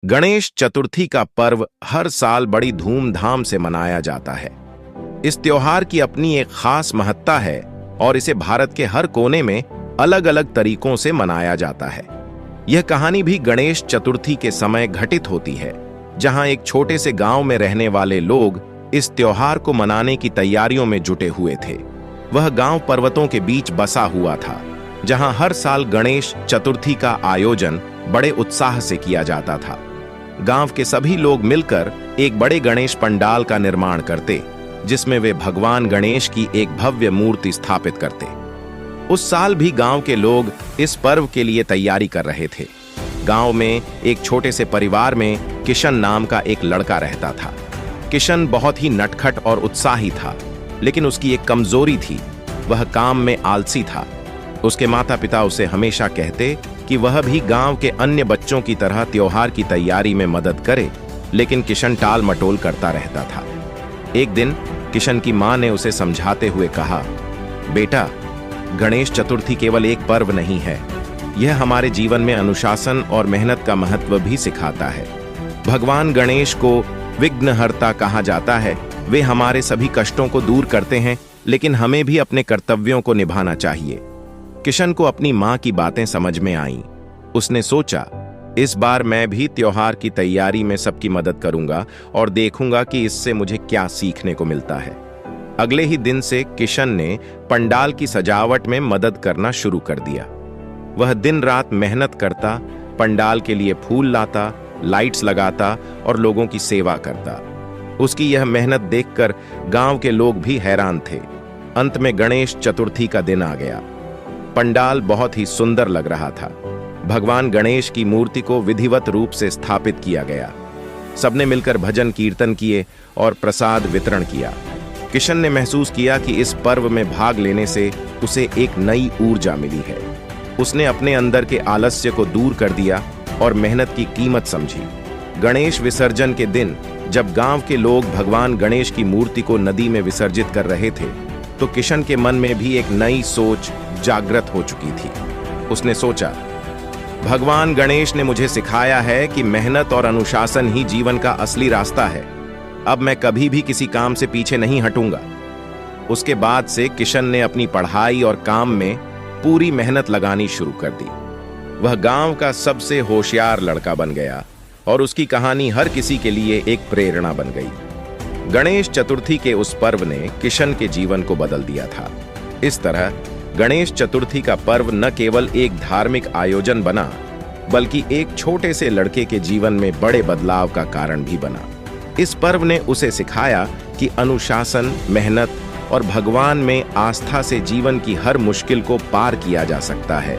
गणेश चतुर्थी का पर्व हर साल बड़ी धूमधाम से मनाया जाता है। इस त्योहार की अपनी एक खास महत्ता है और इसे भारत के हर कोने में अलग अलग तरीकों से मनाया जाता है। यह कहानी भी गणेश चतुर्थी के समय घटित होती है, जहां एक छोटे से गांव में रहने वाले लोग इस त्योहार को मनाने की तैयारियों में जुटे हुए थे। वह गांव पर्वतों के बीच बसा हुआ था, जहां हर साल गणेश चतुर्थी का आयोजन बड़े उत्साह से किया जाता था। गांव के सभी लोग मिलकर एक बड़े गणेश पंडाल का निर्माण करते, जिसमें वे भगवान गणेश की एक भव्य मूर्ति स्थापित करते। उस साल भी गांव के लोग इस पर्व के लिए तैयारी कर रहे थे। गांव में एक छोटे से परिवार में किशन नाम का एक लड़का रहता था। किशन बहुत ही नटखट और उत्साही था, लेकिन उसकी एक कमजोरी थी, वह काम में आलसी था। उसके माता पिता उसे हमेशा कहते कि वह भी गांव के अन्य बच्चों की तरह त्योहार की तैयारी में मदद करे, लेकिन किशन टाल मटोल करता रहता था। एक दिन किशन की मां ने उसे समझाते हुए कहा, बेटा, गणेश चतुर्थी केवल एक पर्व नहीं है, यह हमारे जीवन में अनुशासन और मेहनत का महत्व भी सिखाता है। भगवान गणेश को विघ्नहर्ता कहा जाता है। वे हमारे सभी कष्टों को दूर करते हैं, लेकिन हमें भी अपने कर्तव्यों को निभाना चाहिए। किशन को अपनी मां की बातें समझ में आईं। उसने सोचा, इस बार मैं भी त्योहार की तैयारी में सबकी मदद करूंगा और देखूंगा कि इससे मुझे क्या सीखने को मिलता है। अगले ही दिन से किशन ने पंडाल की सजावट में मदद करना शुरू कर दिया। वह दिन रात मेहनत करता, पंडाल के लिए फूल लाता, लाइट्स लगाता और लोगों की सेवा करता। उसकी यह मेहनत देखकर गांव के लोग भी हैरान थे। अंत में गणेश चतुर्थी का दिन आ गया। पंडाल बहुत ही सुंदर लग रहा था। भगवान गणेश की मूर्ति को विधिवत रूप से स्थापित किया गया। सबने मिलकर भजन कीर्तन किए और प्रसाद वितरण किया। किशन ने महसूस किया कि इस पर्व में भाग लेने से उसे एक नई ऊर्जा मिली है। उसने अपने अंदर के आलस्य को दूर कर दिया और मेहनत की कीमत समझी। गणेश विसर्जन के दिन जब गांव के लोग भगवान गणेश की मूर्ति को नदी में विसर्जित कर रहे थे, तो किशन के मन में भी एक नई सोच जागृत हो चुकी थी। उसने सोचा, भगवान गणेश ने मुझे सिखाया है कि मेहनत और अनुशासन ही जीवन का असली रास्ता है। अब मैं कभी भी किसी काम से पीछे नहीं हटूंगा। उसके बाद से किशन ने अपनी पढ़ाई और काम में पूरी मेहनत लगानी शुरू कर दी। वह गांव का सबसे होशियार लड़का बन गया और उसकी कहानी हर किसी के लिए एक प्रेरणा बन गई। गणेश चतुर्थी के उस पर्व ने किशन के जीवन को बदल दिया था। इस तरह गणेश चतुर्थी का पर्व न केवल एक धार्मिक आयोजन बना, बल्कि एक छोटे से लड़के के जीवन में बड़े बदलाव का कारण भी बना। इस पर्व ने उसे सिखाया कि अनुशासन, मेहनत और भगवान में आस्था से जीवन की हर मुश्किल को पार किया जा सकता है।